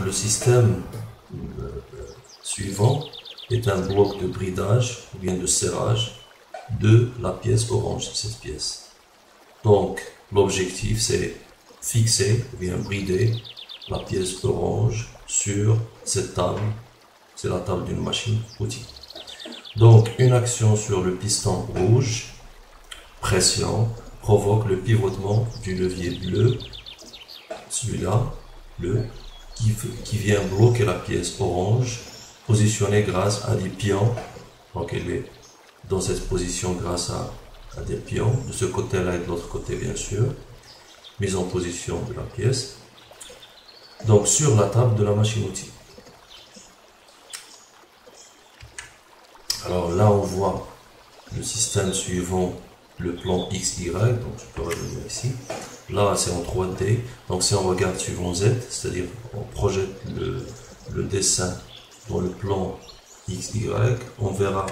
Le système suivant est un bloc de bridage ou bien de serrage de la pièce orange, cette pièce. Donc l'objectif c'est fixer ou bien brider la pièce orange sur cette table, c'est la table d'une machine outil. Donc une action sur le piston rouge, pression, provoque le pivotement du levier bleu, celui-là, bleu, qui vient bloquer la pièce orange, positionnée grâce à des pions. Donc elle est dans cette position grâce à des pions, de ce côté-là et de l'autre côté bien sûr, mise en position de la pièce. Donc sur la table de la machine outil. Alors là on voit le système suivant le plan XY, donc je peux revenir ici. Là c'est en 3D, donc si on regarde suivant Z, c'est-à-dire on projette le dessin dans le plan XY, on verra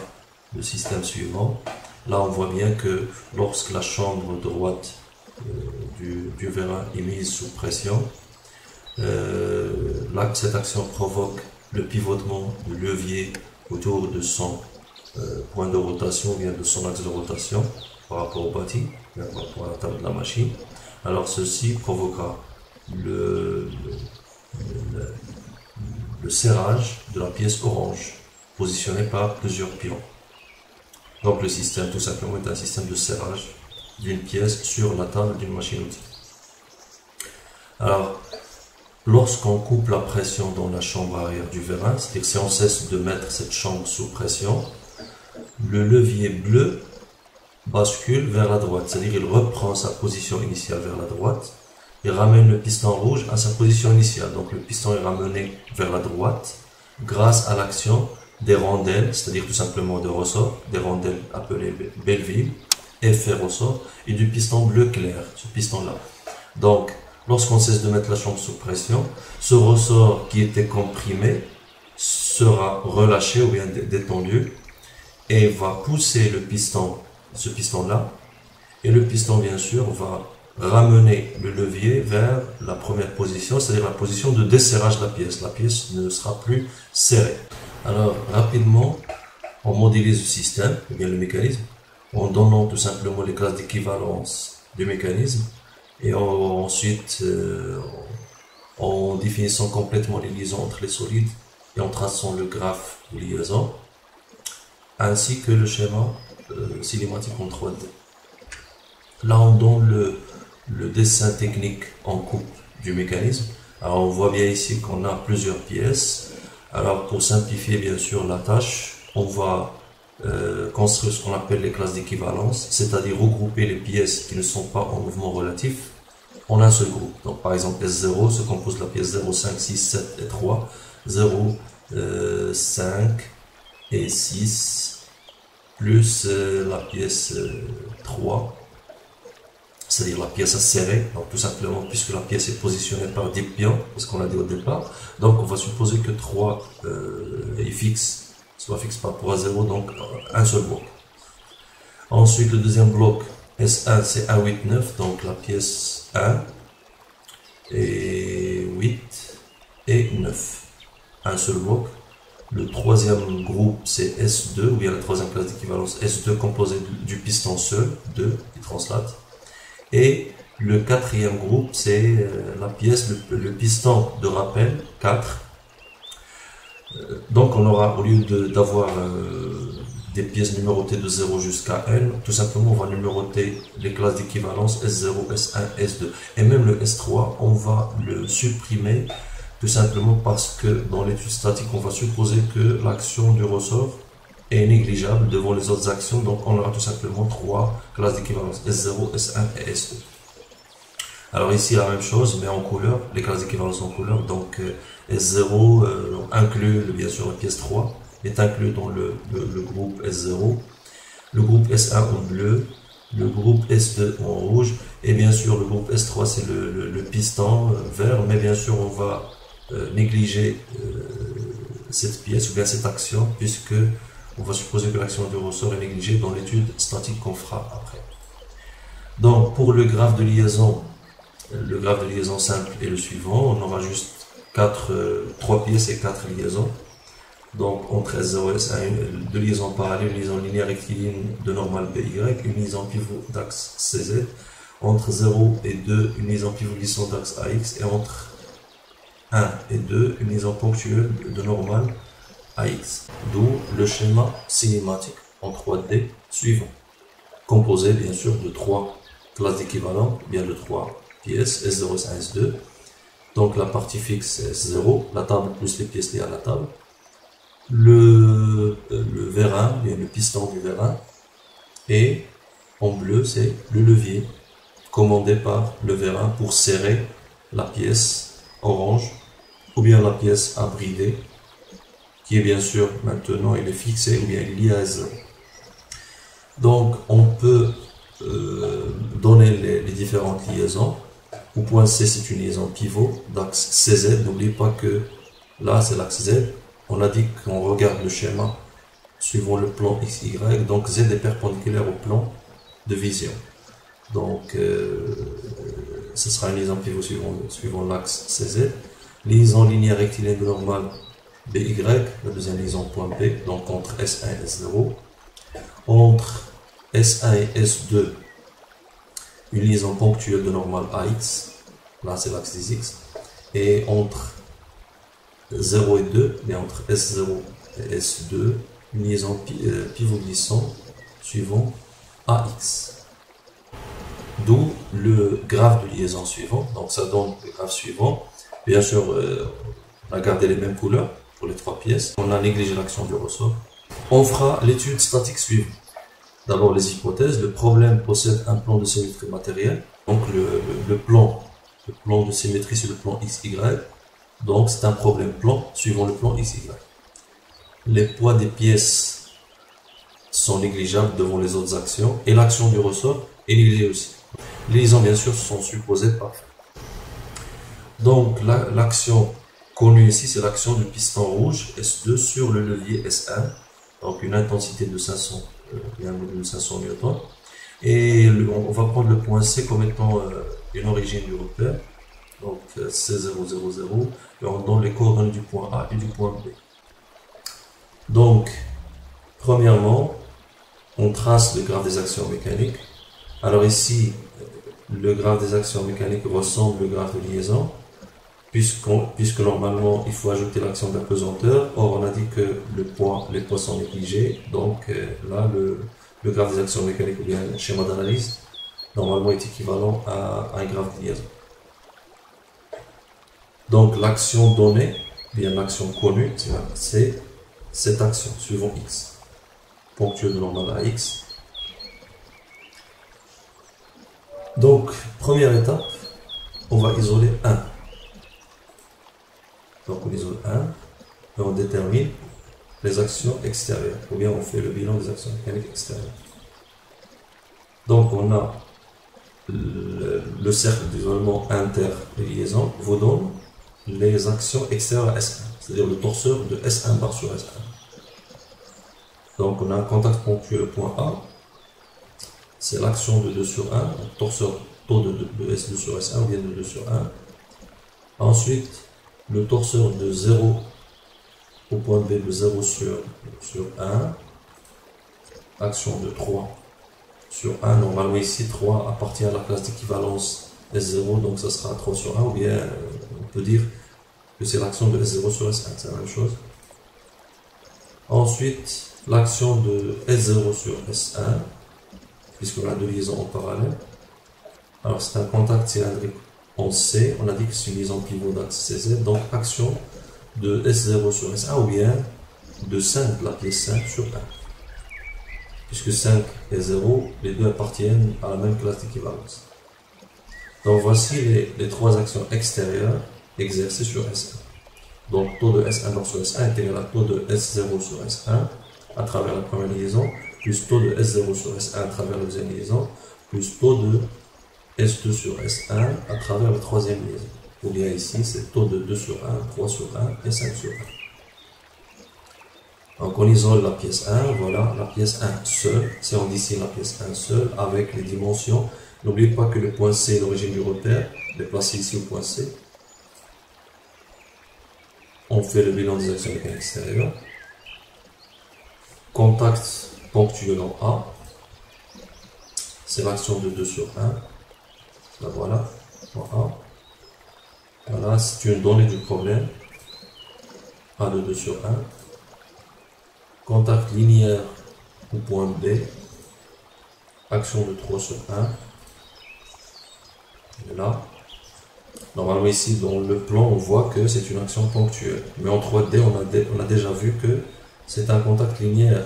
le système suivant. Là on voit bien que lorsque la chambre droite du vérin est mise sous pression, là cette action provoque le pivotement du levier autour de son point de rotation ou bien de son axe de rotation par rapport au bâti, par rapport à la table de la machine. Alors ceci provoquera le serrage de la pièce orange positionnée par plusieurs pions. Donc le système tout simplement est un système de serrage d'une pièce sur la table d'une machine outil. Alors lorsqu'on coupe la pression dans la chambre arrière du vérin, c'est-à-dire si on cesse de mettre cette chambre sous pression, le levier bleu bascule vers la droite, c'est-à-dire il reprend sa position initiale vers la droite et ramène le piston rouge à sa position initiale. Donc le piston est ramené vers la droite grâce à l'action des rondelles, c'est-à-dire tout simplement de ressort, des rondelles appelées Belleville, effet ressort, et du piston bleu clair, ce piston-là. Donc lorsqu'on cesse de mettre la chambre sous pression, ce ressort qui était comprimé sera relâché ou bien détendu et va pousser le piston, ce piston-là, et le piston bien sûr va ramener le levier vers la première position, c'est-à-dire la position de desserrage de la pièce. La pièce ne sera plus serrée. Alors rapidement, on modélise le système, ou bien le mécanisme, en donnant tout simplement les classes d'équivalence du mécanisme, et ensuite en définissant complètement les liaisons entre les solides et en traçant le graphe de liaison, ainsi que le schéma cinématique en 3D. Là on donne le dessin technique en coupe du mécanisme. Alors on voit bien ici qu'on a plusieurs pièces. Alors pour simplifier bien sûr la tâche, on va construire ce qu'on appelle les classes d'équivalence, c'est-à-dire regrouper les pièces qui ne sont pas en mouvement relatif en un seul groupe. Donc par exemple S0 se compose de la pièce 0, 5, 6, 7 et 3, 0, 5 et 6, plus la pièce 3, c'est-à-dire la pièce à serrer, donc tout simplement puisque la pièce est positionnée par des pions, ce qu'on a dit au départ, donc on va supposer que 3 est fixe, soit fixe par rapport à 0, donc un seul bloc. Ensuite le deuxième bloc S1 c'est 1, 8, 9, donc la pièce 1 et 8 et 9, un seul bloc. Le troisième groupe c'est S2, ou bien la troisième classe d'équivalence S2 composée du piston seul, 2 qui translate. Et le quatrième groupe c'est la pièce, le piston de rappel 4. Donc on aura, au lieu d'avoir des pièces numérotées de 0 jusqu'à N, tout simplement on va numéroter les classes d'équivalence S0, S1, S2. Et même le S3, on va le supprimer tout simplement parce que dans l'étude statique, on va supposer que l'action du ressort est négligeable devant les autres actions. Donc on aura tout simplement 3 classes d'équivalence S0, S1 et S2. Alors ici la même chose mais en couleur, les classes d'équivalence en couleur. Donc S0 inclut bien sûr la pièce 3, est inclus dans le groupe S0, le groupe S1 en bleu, le groupe S2 en rouge, et bien sûr le groupe S3 c'est le piston vert, mais bien sûr on va négliger cette pièce ou bien cette action, puisque on va supposer que l'action du ressort est négligée dans l'étude statique qu'on fera après. Donc pour le graphe de liaison simple est le suivant, on aura juste 3 pièces et 4 liaisons. Donc entre S0 et S1, deux liaisons parallèles, une liaison linéaire rectiligne de normale BY, une liaison pivot d'axe CZ. Entre 0 et 2, une liaison pivot glissant d'axe AX. Et entre 1 et 2, une liaison ponctuelle de normale AX. D'où le schéma cinématique en 3D suivant. Composé bien sûr de 3 classes d'équivalent, bien de 3 pièces, S0, S1, S2. Donc la partie fixe c'est S0, la table plus les pièces liées à la table. Le vérin, bien le piston du vérin. Et en bleu c'est le levier commandé par le vérin pour serrer la pièce orange ou bien la pièce à brider qui est bien sûr maintenant il est fixé ou bien il est lié à S0. Donc on peut donner les différentes liaisons. Au point C c'est une liaison pivot d'axe CZ. N'oubliez pas que là c'est l'axe Z. On a dit qu'on regarde le schéma suivant le plan XY. Donc Z est perpendiculaire au plan de vision. Donc ce sera une liaison pivot suivant l'axe CZ. Liaison linéaire rectiligne de normale BY, la deuxième liaison point B, donc entre S1 et S0. Entre S1 et S2, une liaison ponctuelle de normale AX, là c'est l'axe des X. Et entre 0 et 2, et entre S0 et S2, une liaison pivot glissant suivant AX. D'où le graphe de liaison suivant. Donc ça donne le graphe suivant. Bien sûr, on a gardé les mêmes couleurs pour les 3 pièces. On a négligé l'action du ressort. On fera l'étude statique suivante. D'abord les hypothèses. Le problème possède un plan de symétrie matérielle. Donc le plan de symétrie c'est le plan XY. Donc c'est un problème plan suivant le plan XY. Les poids des pièces sont négligeables devant les autres actions et l'action du ressort est négligée aussi. Les liaisons bien sûr sont supposées parfaites. Donc l'action connue ici c'est l'action du piston rouge S2 sur le levier S1. Donc une intensité de 500 newtons. Et on va prendre le point C comme étant une origine du repère. Donc C0, et on donne les coordonnées du point A et du point B. Donc, premièrement, on trace le graphe des actions mécaniques. Alors ici, le graphe des actions mécaniques ressemble au graphe de liaison, puisque normalement, il faut ajouter l'action d'apesanteur. Or, on a dit que les poids sont négligés. Donc là, le graphe des actions mécaniques ou bien le schéma d'analyse, normalement, est équivalent à un graphe de liaison. Donc l'action donnée, bien l'action connue, c'est cette action suivant X. Ponctuelle de normale à X. Donc, première étape, on va isoler 1. Donc on isole 1 et on détermine les actions extérieures. Ou bien on fait le bilan des actions mécaniques extérieures. Donc on a le cercle d'isolement inter-liaison vous donne les actions extérieures à S1, c'est-à-dire le torseur de S1 bar sur S1. Donc on a un contact ponctuel au point A, c'est l'action de 2 sur 1, donc torseur taux de S2 sur S1 ou bien de 2 sur 1. Ensuite, le torseur de 0 au point B de 0 sur 1, action de 3 sur 1, normalement ici 3 appartient à la classe d'équivalence S0, donc ça sera 3 sur 1, ou bien on peut dire que c'est l'action de S0 sur S1, c'est la même chose. Ensuite, l'action de S0 sur S1, puisqu'on a deux liaisons en parallèle. Alors c'est un contact cylindrique en C, on a dit que c'est une liaison pivot d'axe CZ, donc action de S0 sur S1 ou bien de 5, la pièce 5 sur 1. Puisque 5 et 0, les deux appartiennent à la même classe d'équivalence. Donc voici les trois actions extérieures exercées sur S1. Donc taux de S1 sur S1 est égal à taux de S0 sur S1 à travers la première liaison, plus taux de S0 sur S1 à travers la deuxième liaison, plus taux de S2 sur S1 à travers la troisième liaison. Ou bien ici, c'est taux de 2 sur 1, 3 sur 1 et 5 sur 1. Donc on isole la pièce 1, voilà, la pièce 1 seule, si on dessine la pièce 1 seule avec les dimensions, n'oubliez pas que le point C est l'origine du repère, déplacé ici au point C. on fait le bilan des actions mécaniques extérieures. Contact ponctuel en A, c'est l'action de 2 sur 1. Là, voilà, en A. Voilà, c'est une donnée du problème. A de 2 sur 1. Contact linéaire au point B. Action de 3 sur 1. Et là, normalement ici dans le plan, on voit que c'est une action ponctuelle. Mais en 3D, on a déjà vu que c'est un contact linéaire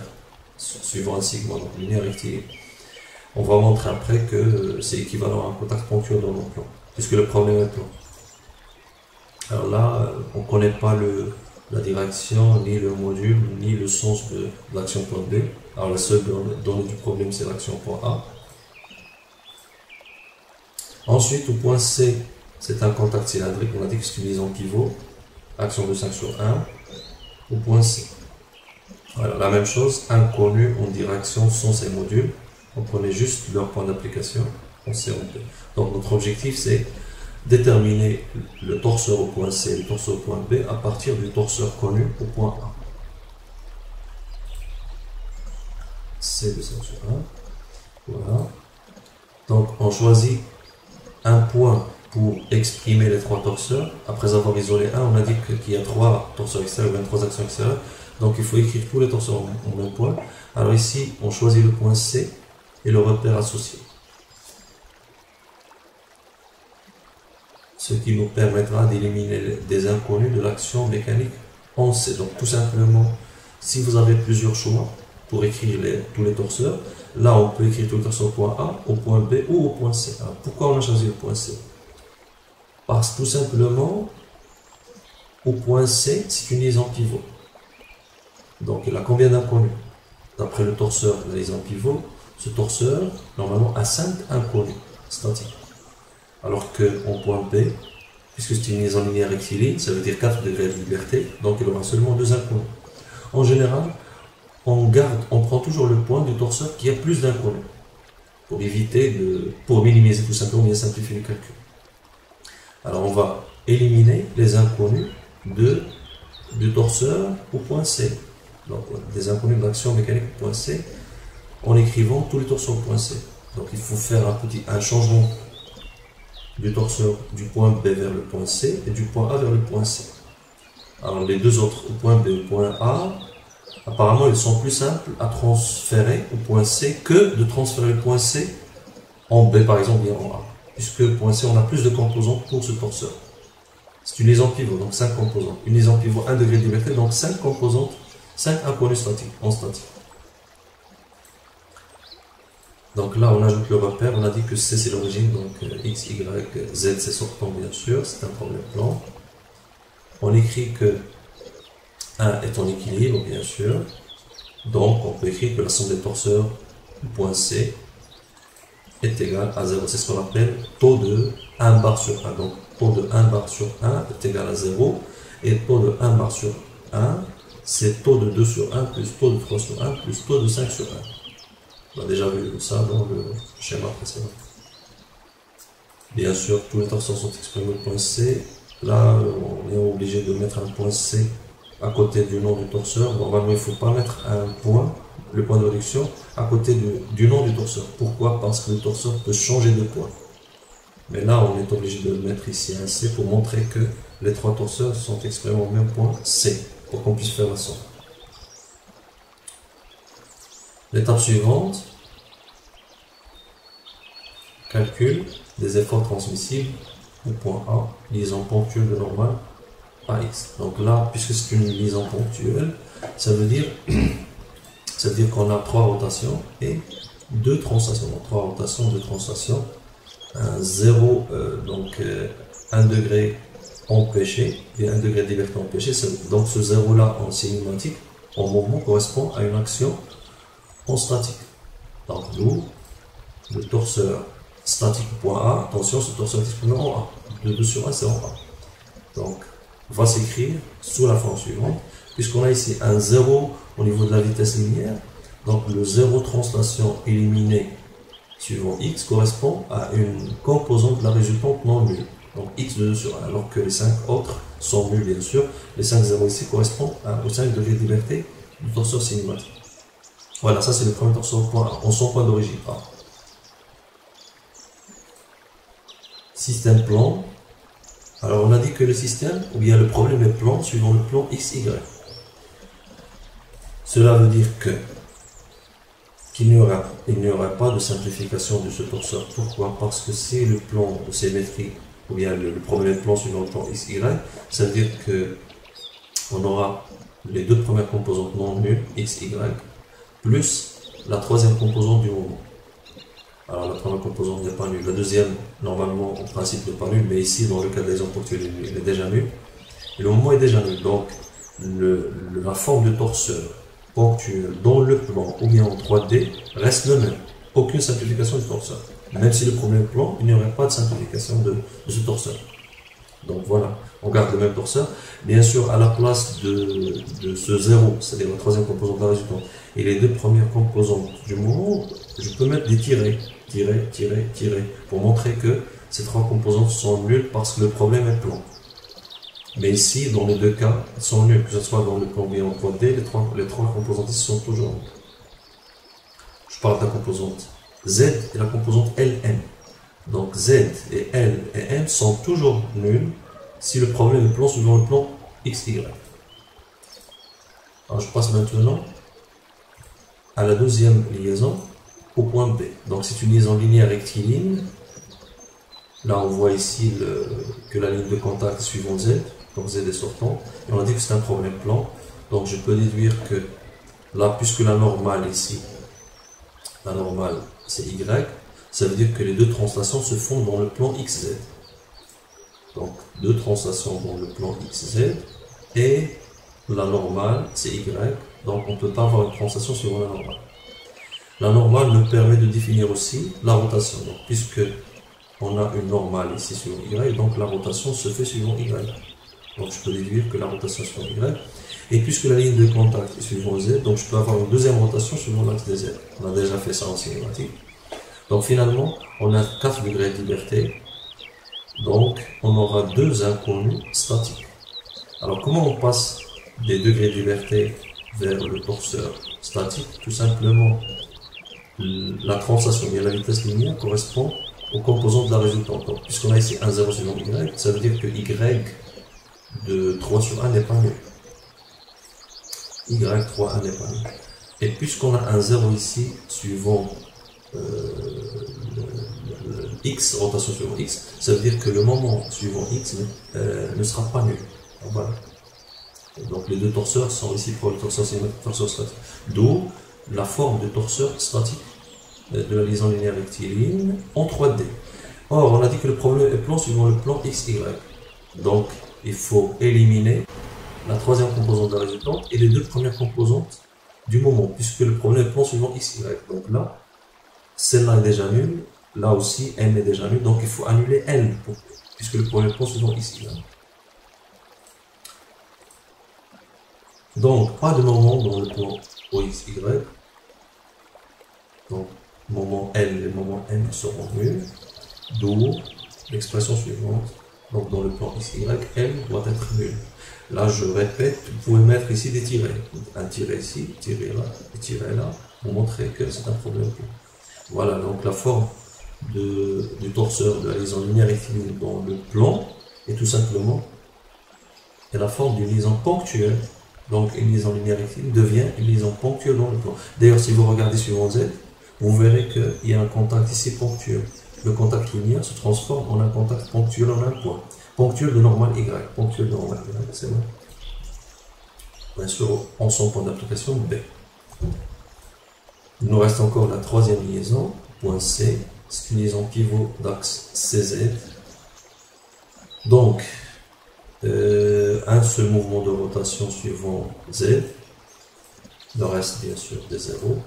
suivant un sigma, donc linéaire rectiligne. On va montrer après que c'est équivalent à un contact ponctuel dans le plan, puisque le problème est plan. Alors là, on ne connaît pas la direction, ni le module, ni le sens de l'action point B. Alors la seule donnée du problème, c'est l'action point A. Ensuite, au point C, c'est un contact cylindrique. On a dit que c'est une liaison pivot. Action de 5 sur 1. Au point C. Voilà, la même chose, inconnu en direction sens et module. On prenait juste leur point d'application en C, en B. Donc notre objectif, c'est déterminer le torseur au point C et le torseur au point B à partir du torseur connu au point A. C de 5 sur 1. Voilà. Donc on choisit un point pour exprimer les 3 torseurs. Après avoir isolé un, on a dit qu'il y a 3 torseurs extérieurs, 23 actions extérieures. Donc il faut écrire tous les torseurs en même point. Alors ici, on choisit le point C et le repère associé. Ce qui nous permettra d'éliminer des inconnus de l'action mécanique en C. Donc tout simplement, si vous avez plusieurs choix pour écrire tous les torseurs, là on peut écrire tous les torseurs au point A, au point B ou au point C. Alors, pourquoi on a choisi le point C? Parce que tout simplement, au point C, c'est une liaison pivot. Donc il a combien d'inconnus? D'après le torseur de la liaison pivot, ce torseur, normalement, a 5 inconnus statiques. Alors qu'en point B, puisque c'est une liaison linéaire rectiligne, ça veut dire 4 degrés de liberté, donc il aura seulement 2 inconnus. En général, on prend toujours le point du torseur qui a plus d'inconnus, pour minimiser tout simplement, bien simplifier le calcul. Alors on va éliminer les inconnus du torseur au point C. Donc des inconnus de l'action mécanique au point C, en écrivant tous les torseurs au point C. Donc il faut faire un changement du torseur du point B vers le point C et du point A vers le point C. Alors les deux autres, au point B et au point A, apparemment ils sont plus simples à transférer au point C que de transférer le point C en B par exemple bien en A. Puisque le point C, on a plus de composants pour ce torseur. C'est une liaison pivot, donc 5 composants. Une liaison pivot 1 degré de liberté, donc 5 composantes, 5 inconnus statiques, en statique. Donc là, on ajoute le repère, on a dit que C c'est l'origine, donc X, Y, Z c'est sortant bien sûr, c'est un problème plan. On écrit que 1 est en équilibre bien sûr, donc on peut écrire que la somme des torseurs du point C est égal à 0. C'est ce qu'on appelle taux de 1 bar sur 1. Donc taux de 1 bar sur 1 est égal à 0, et taux de 1 bar sur 1, c'est taux de 2 sur 1 plus taux de 3 sur 1 plus taux de 5 sur 1. On a déjà vu ça dans le schéma précédent. Bien sûr, tous les torseurs sont exprimés au point C. Là, on est obligé de mettre un point C à côté du nom du torseur. Normalement, il ne faut pas mettre un point, le point de réduction, à côté du nom du torseur. Pourquoi? Parce que le torseur peut changer de point. Mais là, on est obligé de mettre ici un C pour montrer que les 3 torseurs sont exprimés au même point C, pour qu'on puisse faire la somme. L'étape suivante, calcul des efforts transmissibles au point A, liaison ponctuelle de normale à X. Donc là, puisque c'est une liaison ponctuelle, ça veut dire qu'on a 3 rotations et 2 translations. Donc 3 rotations, 2 translations, un 0, donc 1 degré empêché et 1 degré de liberté empêché. Donc ce 0 là en cinématique, en mouvement, correspond à une action en statique. Donc nous, le torseur statique point A, attention, ce torseur est exprimé en A. De 2 sur 1, c'est en A. Donc, va s'écrire sous la forme suivante, puisqu'on a ici un 0 au niveau de la vitesse linéaire. Donc, le 0 translation éliminée suivant x correspond à une composante de la résultante non nulle. Donc, x de 2 sur 1, alors que les 5 autres sont nuls bien sûr. Les 5 zéros ici correspondent aux 5 degrés de liberté du torseur cinématique. Voilà, ça c'est le premier torseur en son point d'origine A. Système plan. Alors on a dit que le système, ou bien le problème est plan suivant le plan XY. Cela veut dire que qu'il n'y aura pas de simplification de ce torseur. Pourquoi? Parce que si le plan de symétrie, ou bien le problème est plan suivant le plan XY, ça veut dire que on aura les deux premières composantes non nulles, XY, plus la troisième composante du moment. Alors la première composante n'est pas nulle. La deuxième, normalement, en principe, n'est pas nulle, mais ici, dans le cas de l'exemple ponctuel, il est déjà nul. Et le moment est déjà nul. Donc, la forme de torseur ponctuel dans le plan ou bien en 3D reste le même. Aucune simplification du torseur. Même si le premier plan, il n'y aurait pas de simplification de ce torseur. Donc voilà, on garde le même torseur. Bien sûr, à la place de ce 0, c'est-à-dire la troisième composante de la résultante, et les deux premières composantes du moment, je peux mettre des tirets, pour montrer que ces trois composantes sont nulles parce que le problème est plan. Mais ici, dans les deux cas, elles sont nulles, que ce soit dans le plan B en 3D, les trois composantes ici sont toujours nulles. Je parle de la composante Z et la composante LM. Donc Z et L et M sont toujours nuls si le problème est plan suivant le plan XY. Alors je passe maintenant à la deuxième liaison au point B. Donc c'est une liaison linéaire rectiligne. Là on voit ici que la ligne de contact est suivante Z, donc Z est sortant, et on a dit que c'est un problème plan. Donc je peux déduire que là, puisque la normale ici, la normale c'est Y, ça veut dire que les deux translations se font dans le plan XZ. Donc deux translations dans le plan XZ et la normale c'est Y, donc on ne peut pas avoir une translation suivant la normale. La normale me permet de définir aussi la rotation, donc, puisque on a une normale ici sur Y, donc la rotation se fait suivant Y. Donc je peux déduire que la rotation est suivant Y. Et puisque la ligne de contact est suivant Z, donc je peux avoir une deuxième rotation suivant l'axe de Z. On a déjà fait ça en cinématique. Donc finalement, on a 4 degrés de liberté. Donc on aura deux inconnus statiques. Alors comment on passe des degrés de liberté vers le torseur statique? Tout simplement, la translation et la vitesse linéaire correspond aux composantes de la résultante. Donc puisqu'on a ici un 0 suivant Y, ça veut dire que Y de 3 sur 1 n'est pas nul. Y3 n'est pas nul. Et puisqu'on a un 0 ici suivant X, rotation suivant X, ça veut dire que le moment suivant X ne sera pas nul. Donc, voilà. Donc les deux torseurs sont ici pour le torseur cinématique, torseur statique. D'où la forme de torseur statique de la liaison linéaire rectiligne en 3D. Or, on a dit que le problème est plan suivant le plan XY. Donc, il faut éliminer la troisième composante de la résultante et les deux premières composantes du moment, puisque le problème est plan suivant XY. Donc là, celle-là est déjà nulle, là aussi, M est déjà nulle, donc il faut annuler L, puisque le problème est plan suivant XY. Donc, pas de moment dans le plan OXY. Donc, moment L et moment M seront nuls, d'où l'expression suivante. Donc, dans le plan XY, M doit être nul. Là, je répète, vous pouvez mettre ici des tirets. Un tiret ici, tiret là, et tiret là, pour montrer que c'est un problème. Voilà, donc la forme du torseur de la liaison linéaire rectiligne dans le plan est tout simplement la forme d'une liaison ponctuelle. Donc une liaison linéaire rectiligne devient une liaison ponctuelle dans le plan. D'ailleurs, si vous regardez suivant Z, vous verrez qu'il y a un contact ici ponctuel. Le contact linéaire se transforme en un contact ponctuel en un point. Ponctuel de normale Y. Ponctuel de normale Y, c'est bon. Bien sûr, en son point d'application B. Il nous reste encore la troisième liaison, point C. C'est une liaison pivot d'axe CZ. Donc, un seul mouvement de rotation suivant Z. Le reste, bien sûr, des zéros.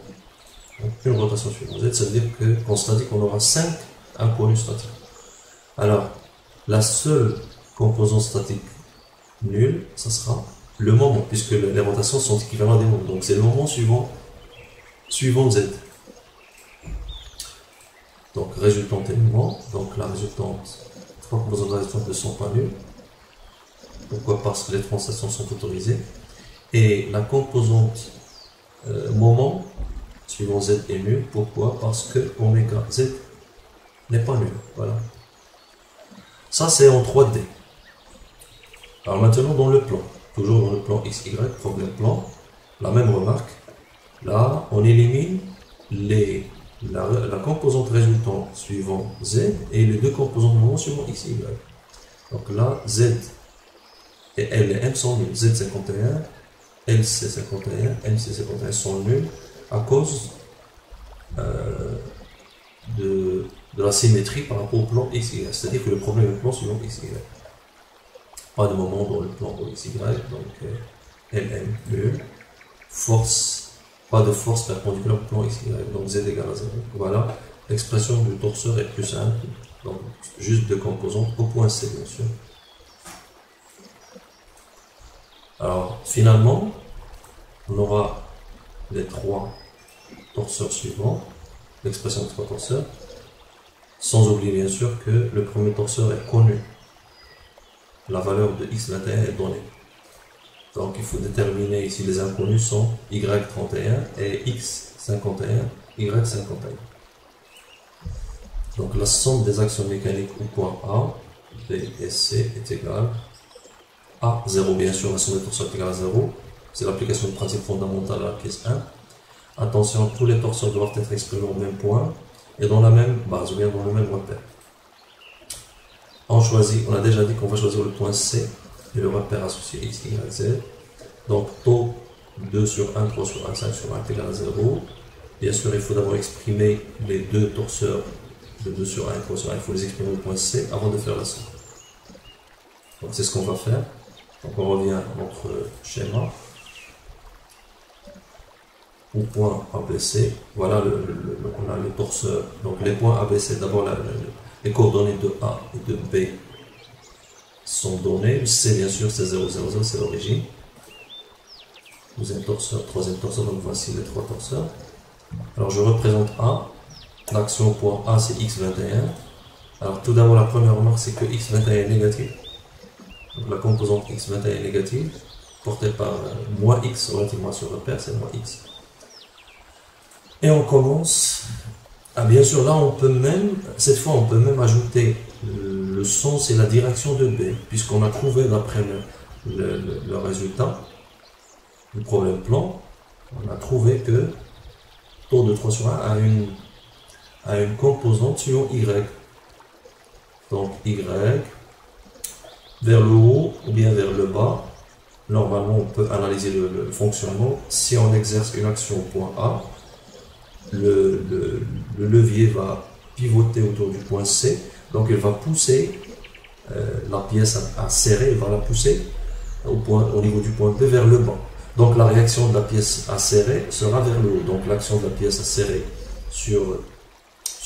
Donc, une rotation suivant Z, ça veut dire qu'en statique, on aura 5 inconnus statiques. Alors, la seule composante statique nulle, ça sera le moment, puisque les rotations sont équivalentes des moments. Donc, c'est le moment suivant Z. Donc, résultante et moment. Donc, la résultante, trois composantes de la résultante ne sont pas nulles. Pourquoi? Parce que les translations sont autorisées. Et la composante moment suivant z est nulle. Pourquoi? Parce que oméga z n'est pas nul. Voilà. Ça, c'est en 3D. Alors maintenant, dans le plan. Toujours dans le plan XY, problème plan. La même remarque. Là, on élimine la composante résultant suivant z et les deux composantes moment suivant xy. Donc là, z et L et M sont nuls. Z51, LC51, MC51 sont nuls à cause de la symétrie par rapport au plan XY. C'est-à-dire que le problème est le plan suivant XY. Pas de moment dans le plan XY, donc LM nul. Force, pas de force perpendiculaire au plan XY, donc Z égale à 0. Voilà, l'expression du torseur est plus simple. Donc juste deux composantes au point C, bien sûr. Alors, finalement, on aura les trois torseurs suivants, l'expression de trois torseurs, sans oublier bien sûr que le premier torseur est connu. La valeur de x21 est donnée. Donc, il faut déterminer ici les inconnus sont y31 et x51, y51. Donc, la somme des actions mécaniques au point A, B et C est égale à 0, bien sûr, la somme des torseurs est égale à 0. C'est l'application de principe fondamentale à la pièce 1. Attention, tous les torseurs doivent être exprimés au même point et dans la même base, ou bien dans le même repère. On a déjà dit qu'on va choisir le point C et le repère associé x, y, z. Donc, taux 2 sur 1, 3 sur 1, 5 sur 1 est égal à 0. Bien sûr, il faut d'abord exprimer les deux torseurs de 2 sur 1 et 3 sur 1. Il faut les exprimer au point C avant de faire la somme. Donc, c'est ce qu'on va faire. Donc on revient à notre schéma. Au point ABC, voilà on a le torseur. Donc les points ABC, d'abord les coordonnées de A et de B sont données. Le C bien sûr c'est 0, 0, 0, c'est l'origine. Deuxième torseur, troisième torseur, donc voici les trois torseurs. Alors je représente A. L'action au point A c'est x21. Alors tout d'abord la première remarque c'est que x21 est négatif. Donc la composante x21 est négative, portée par moins x relativement à ce repère, c'est moins x. Et on commence, bien sûr là on peut même, cette fois on peut même ajouter le sens et la direction de B, puisqu'on a trouvé d'après le résultat du problème plan, on a trouvé que taux de 3 sur 1 a une composante suivant y. Donc y vers le haut ou bien vers le bas, normalement on peut analyser le fonctionnement. Si on exerce une action au point A, le levier va pivoter autour du point C, donc il va pousser la pièce à serrer, il va la pousser au niveau du point B vers le bas. Donc la réaction de la pièce à serrer sera vers le haut, donc l'action de la pièce à serrer sur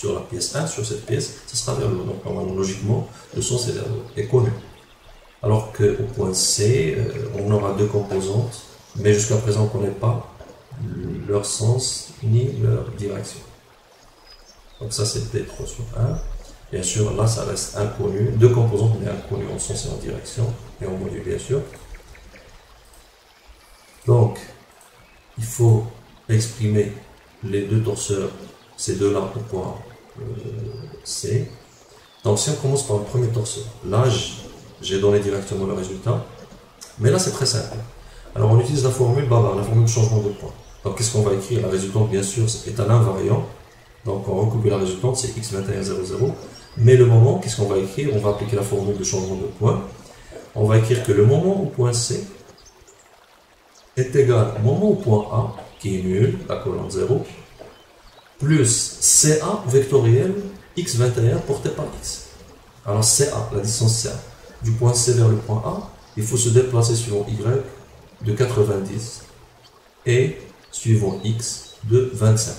la pièce 1, sur cette pièce, ce sera vers le haut. Donc normalement, logiquement, le sens est connu. Alors qu'au point C, on aura deux composantes, mais jusqu'à présent, on ne connaît pas leur sens ni leur direction. Donc ça, c'est P3 sur 1. Bien sûr, là, ça reste inconnu. Deux composantes, mais inconnues en sens et en direction, et en module, bien sûr. Donc, il faut exprimer les deux torseurs, ces deux-là, au point C. Donc, si on commence par le premier torseur, là, j'ai donné directement le résultat, mais là c'est très simple. Alors on utilise la formule bavard, la formule de changement de point. Donc qu'est-ce qu'on va écrire? La résultante bien sûr est un invariant, donc on recoupe la résultante, c'est x21, 0, 0. Mais le moment, qu'est-ce qu'on va écrire? On va appliquer la formule de changement de point. On va écrire que le moment au point C est égal au moment au point A, qui est nul, la colonne 0, plus CA vectoriel x21 porté par x. Alors CA, la distance CA. Du point C vers le point A, il faut se déplacer suivant Y de 90 et suivant X de 25.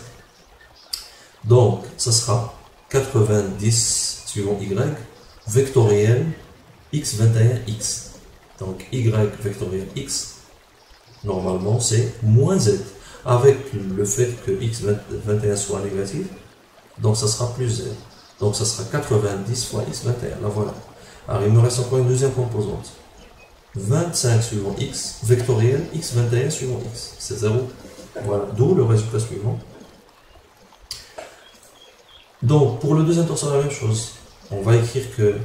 Donc, ça sera 90 suivant Y vectoriel X21X. Donc, Y vectoriel X, normalement, c'est moins Z. Avec le fait que X21 soit négatif, donc ça sera plus Z. Donc, ça sera 90 fois X21. Là, voilà. Alors, il me reste encore une deuxième composante. 25 suivant x, vectoriel x21 suivant x. C'est 0. Voilà, d'où le résultat suivant. Donc, pour le deuxième torseur, la même chose. On va écrire que,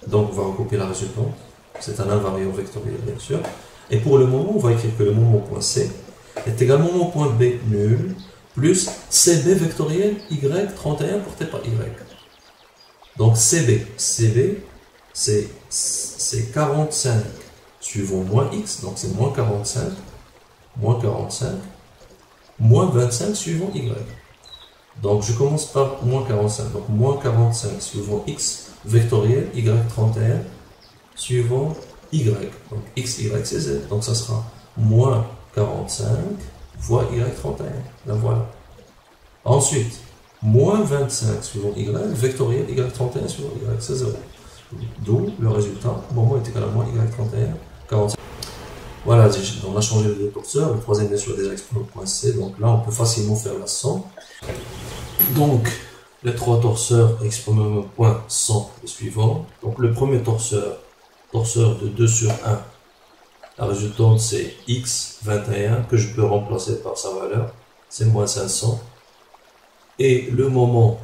donc on va recopier la résultante. C'est un invariant vectoriel, bien sûr. Et pour le moment, on va écrire que le moment point C est égal au moment point B nul plus CB vectoriel Y31 porté par Y. Donc CB c'est 45 suivant moins X, donc c'est moins 45, moins 25 suivant Y. Donc je commence par moins 45, donc moins 45 suivant X vectoriel Y31 suivant Y. Donc X, Y, c'est Z. Donc ça sera moins 45 fois Y31. Là voilà. Ensuite, moins 25 suivant Y, vectoriel Y31 suivant Y, c'est 0. D'où le résultat, moment est égal à moins Y31, 45. Voilà, on a changé les deux torseurs. Le troisième, bien sûr, déjà exprimé au point C. Donc là, on peut facilement faire la somme. Donc, les trois torseurs exprimés au point sont les suivants. Donc, le premier torseur de 2 sur 1, la résultante, c'est x21, que je peux remplacer par sa valeur. C'est moins 500. Et le moment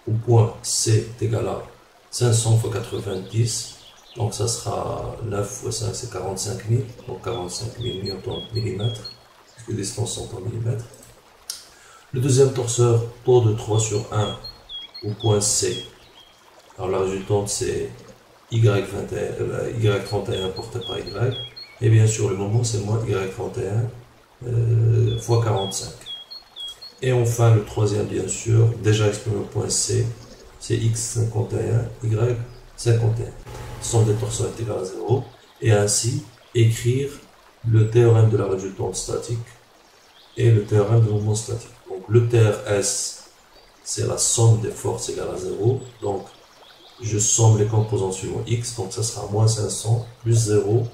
au point C est égal à 500 fois 90. Donc ça sera 9 fois 5, c'est 45 000. Donc 45 000 newtons millimètres, puisque les distances sont en millimètres. Le deuxième torseur, tour de 3 sur 1 au point C. Alors la résultante, c'est Y31 porté par Y. Et bien sûr, le moment, c'est moins Y31 fois 45. Et enfin, le troisième, bien sûr, déjà exprimé au point C, c'est X51, Y51. Ce sont des torseurs égales à 0. Et ainsi, écrire le théorème de la résultante statique et le théorème du mouvement statique. Donc, le TRS, c'est la somme des forces égale à 0. Donc, je somme les composants suivant X. Donc, ça sera moins 500 plus 0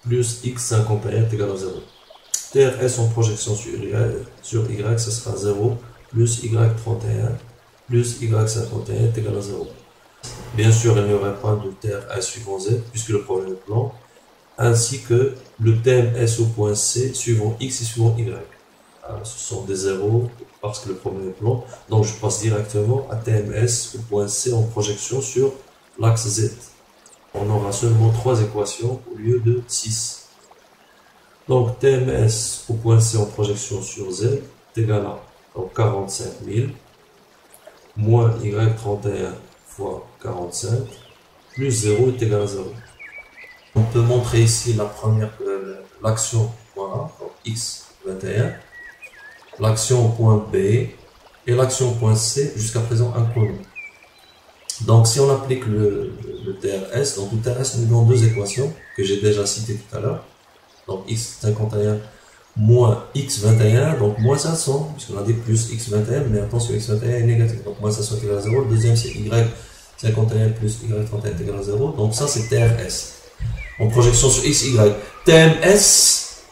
plus X51 est égal à 0. TRS en projection sur Y, ce sera 0 plus Y31 plus Y51 est égal à 0. Bien sûr, il n'y aurait pas de TRS suivant Z, puisque le problème est plan, ainsi que le TMS au point C suivant X et suivant Y. Alors, ce sont des zéros, parce que le problème est plan, donc je passe directement à TMS au point C en projection sur l'axe Z. On aura seulement 3 équations au lieu de 6. Donc, TMS au point C en projection sur Z est égal à donc 45 000 moins Y31 fois 45 plus 0 est égal à 0. On peut montrer ici la première, l'action point A, donc X21, l'action au point B et l'action au point C jusqu'à présent inconnue. Donc, si on applique le TRS, donc le TRS nous donne deux équations que j'ai déjà citées tout à l'heure. Donc X51 moins X21, donc moins 500, puisqu'on a dit plus X21, mais attention, X21 est négatif, donc moins 500 est égal à 0. Le deuxième, c'est Y51 plus Y31 est égal à 0. Donc ça, c'est TRS. En projection sur X, Y. TMS,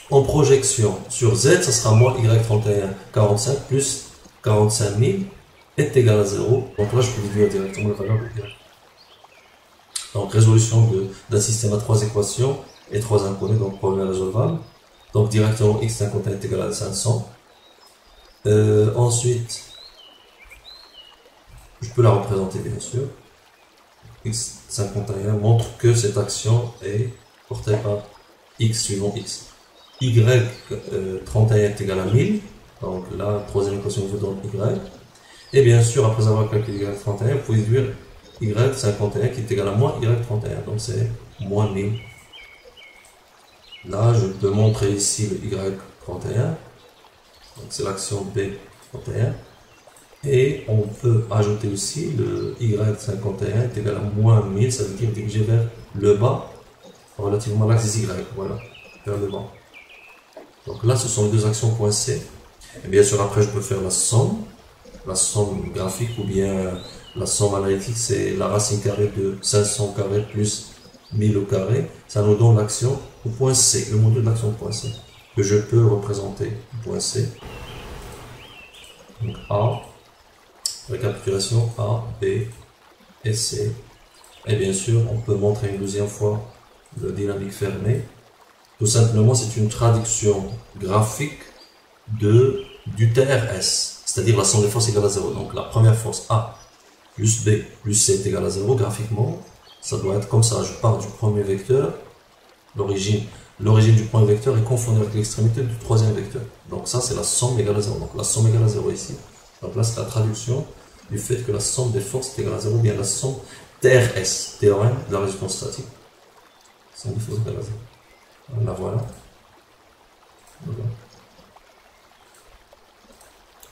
en projection sur Z, ça sera moins Y31, 45 plus 45 000 est égal à 0. Donc là, je peux déduire directement la valeur de Y. Donc, résolution d'un système à 3 équations et 3 inconnus, donc problème résolvable. Donc, directement X51 est égal à 500. Ensuite, je peux la représenter, bien sûr. X51 montre que cette action est portée par X suivant X. Y31 est égal à 1000. Donc, la troisième équation vous donne Y. Et bien sûr, après avoir calculé Y31, vous pouvez déduire Y51 qui est égal à moins Y31. Donc, c'est moins 1000. Là, je peux montrer ici le Y31. Donc, c'est l'action B31. Et on peut ajouter aussi le Y51 est égal à moins 1000. Ça veut dire diriger vers le bas relativement à l'axe Y. Voilà, vers le bas. Donc là, ce sont les deux actions point C. Et bien sûr, après, je peux faire la somme graphique ou bien la somme analytique, c'est la racine carrée de 500 carré plus 1000 au carré. Ça nous donne l'action au point C, le module d'action au point C, que je peux représenter au point C. Donc A, récapitulation A, B et C. Et bien sûr, on peut montrer une deuxième fois de dynamique fermée. Tout simplement, c'est une traduction graphique du TRS, c'est-à-dire la somme des forces égale à 0. Donc la première force A plus B plus C est égale à 0, graphiquement, ça doit être comme ça. Je pars du premier vecteur, l'origine du premier vecteur est confondue avec l'extrémité du troisième vecteur. Donc ça, c'est la somme égale à 0. Donc la somme égale à 0 ici. Donc là, c'est la traduction du fait que la somme des forces est égale à 0, bien la somme TRS, théorème de la résistance statique. Somme des forces égale à 0. La voilà.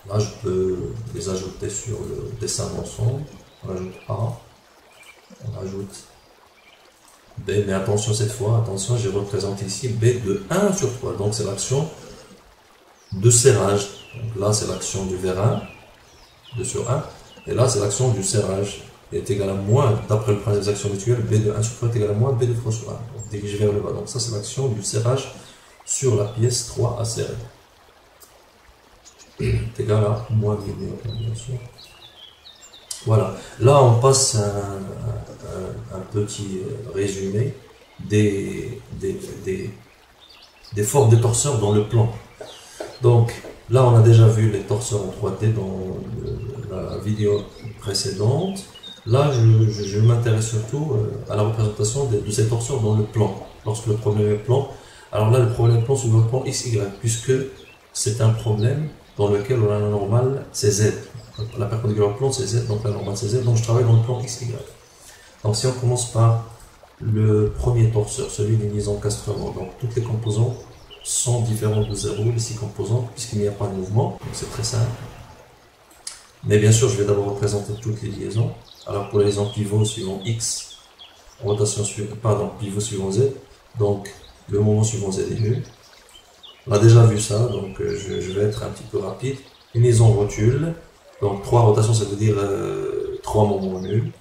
Là, je peux les ajouter sur le dessin d'ensemble. On ajoute A, on ajoute B, mais attention cette fois, attention, j'ai représenté ici B de 1 sur 3. Donc c'est l'action de serrage. Donc là, c'est l'action du vérin, 2 sur 1. Et là, c'est l'action du serrage. Il est égal à moins, d'après le principe des actions mutuelles, B de 1 sur 3 est égal à moins B de 3 sur 1. Donc dirigé vers le bas. Donc ça, c'est l'action du serrage sur la pièce 3 à serrer. C'est égal à moins B, bien sûr. Voilà. Là, on passe un petit résumé des formes de torseurs dans le plan. Donc, là, on a déjà vu les torseurs en 3D dans la vidéo précédente. Là, je m'intéresse surtout à la représentation de ces torseurs dans le plan. Lorsque le problème est plan, alors là, le problème est plan sur le plan XY, puisque c'est un problème dans lequel on a la normale, c'est Z. La perpendiculaire au plan, c'est Z, donc la normale, c'est Z. Donc, je travaille dans le plan XY. Donc, si on commence par le premier torseur, celui des liaisons castrement, donc toutes les composantes sont différentes de 0, les 6 composantes, puisqu'il n'y a pas de mouvement. Donc, c'est très simple. Mais bien sûr, je vais d'abord représenter toutes les liaisons. Alors, pour les liaisons pivot suivant X, rotation pivot suivant Z, donc le moment suivant Z est nul. On a déjà vu ça, donc je vais être un petit peu rapide. Une liaison rotule, donc 3 rotations, ça veut dire 3 moments nuls.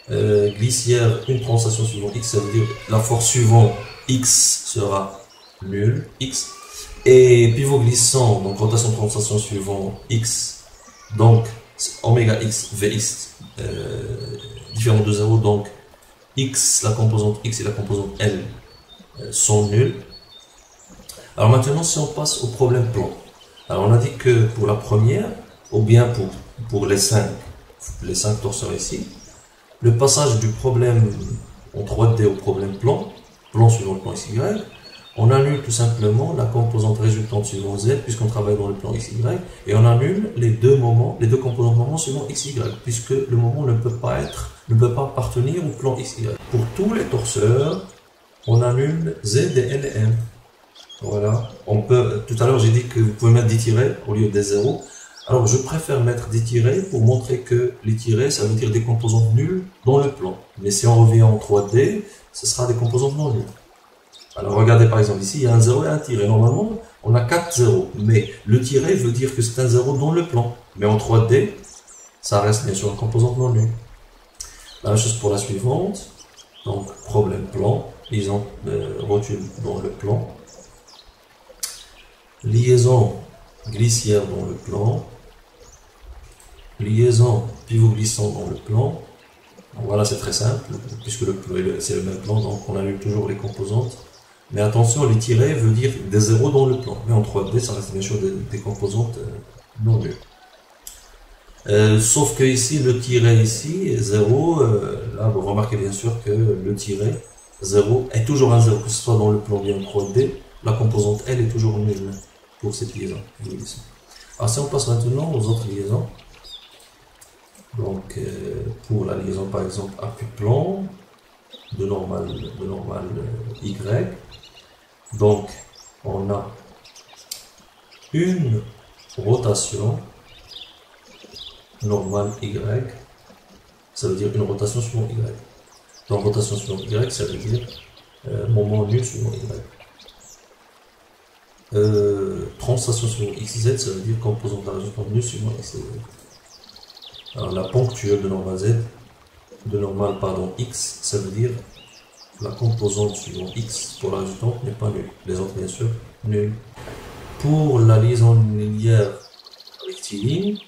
Glissière, une translation suivant X, ça veut dire la force suivant X sera nulle, X. Et pivot glissant, donc rotation translation suivant X, donc oméga X, Vx, différent de 0, donc X, la composante X et la composante L sont nulles. Alors maintenant, si on passe au problème plan. Alors on a dit que pour la première, ou bien pour les 5 torseurs ici, le passage du problème en 3D au problème plan suivant le plan XY, on annule tout simplement la composante résultante suivant Z, puisqu'on travaille dans le plan XY, et on annule les deux composantes moments suivant XY, puisque le moment ne peut pas appartenir au plan XY. Pour tous les torseurs, on annule Z et L et M. Voilà. Tout à l'heure, j'ai dit que vous pouvez mettre des tirets au lieu des zéros. Alors, je préfère mettre des tirets pour montrer que les tirets, ça veut dire des composantes nulles dans le plan. Mais si on revient en 3D, ce sera des composantes non nulles. Alors, regardez par exemple ici, il y a un 0 et un tiré. Normalement, on a 4 zéros. Mais le tiré veut dire que c'est un 0 dans le plan. Mais en 3D, ça reste bien sûr une composante non nulle. La même chose pour la suivante. Donc, problème plan. Liaison rotule dans le plan. Liaison glissière dans le plan. Liaison pivot glissant dans le plan. Donc voilà, c'est très simple, puisque c'est le même plan, donc on annule toujours les composantes. Mais attention, les tirets veut dire des zéros dans le plan. Mais en 3D, ça reste bien sûr des composantes non nulles. Sauf que ici, le tiret ici, 0, là vous remarquez bien sûr que le tiret 0 est toujours un 0, que ce soit dans le plan bien en 3D, la composante L est toujours nulle pour cette liaison. Alors si on passe maintenant aux autres liaisons, donc pour la liaison par exemple appui-plan, de normal Y, donc on a une rotation normale Y, ça veut dire une rotation suivant Y. Donc rotation suivant Y, ça veut dire moment nul suivant Y. Translation suivant XZ, ça veut dire composante de la résultante nulle suivant XZ. Alors la ponctuelle de normal X, ça veut dire la composante suivant X pour la résultante n'est pas nulle. Les autres bien sûr nulles. Pour la liaison linéaire rectiligne,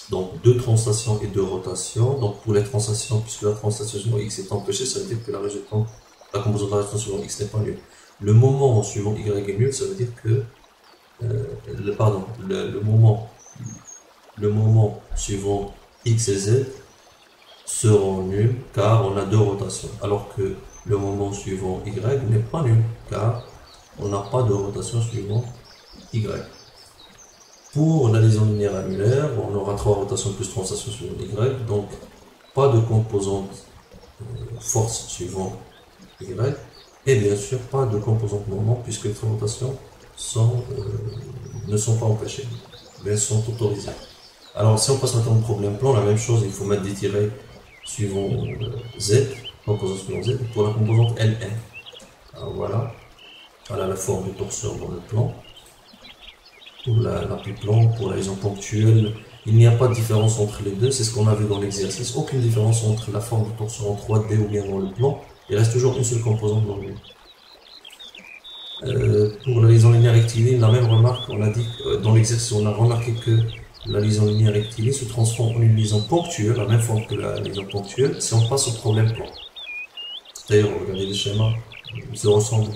donc 2 translations et 2 rotations. Donc pour les translations, puisque la translation suivant X est empêchée, ça veut dire que la résultante La composante de variation suivant x n'est pas nulle. Le moment suivant y est nul, ça veut dire que le moment suivant x et z seront nuls car on a deux rotations, alors que le moment suivant y n'est pas nul car on n'a pas de rotation suivant y. Pour la liaison linéaire annulaire, on aura trois rotations plus translation suivant y, donc pas de composante force suivant y, et bien sûr pas de composante moment puisque les trois rotations ne sont pas empêchées, mais sont autorisées. Alors si on passe maintenant au problème plan, la même chose, il faut mettre des tirets suivant z, composante suivant z, pour la composante ln. Alors voilà la forme du torseur dans le plan. Pour l'apiplan, pour la liaison ponctuelle, il n'y a pas de différence entre les deux, c'est ce qu'on a vu dans l'exercice, aucune différence entre la forme du torseur en 3D ou bien dans le plan, il reste toujours une seule composante dans le pour la liaison linéaire rectiligne, la même remarque, on a dit dans l'exercice, on a remarqué que la liaison linéaire rectiligne se transforme en une liaison ponctuelle, la même forme que la liaison ponctuelle, si on passe au problème plan. D'ailleurs, regardez les schémas, ils se ressemblent.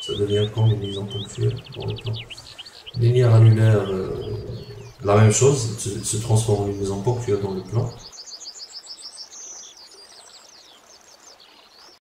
Ça devient comme une liaison ponctuelle dans le plan. Linéaire annulaire, la même chose, se transforme en une liaison ponctuelle dans le plan.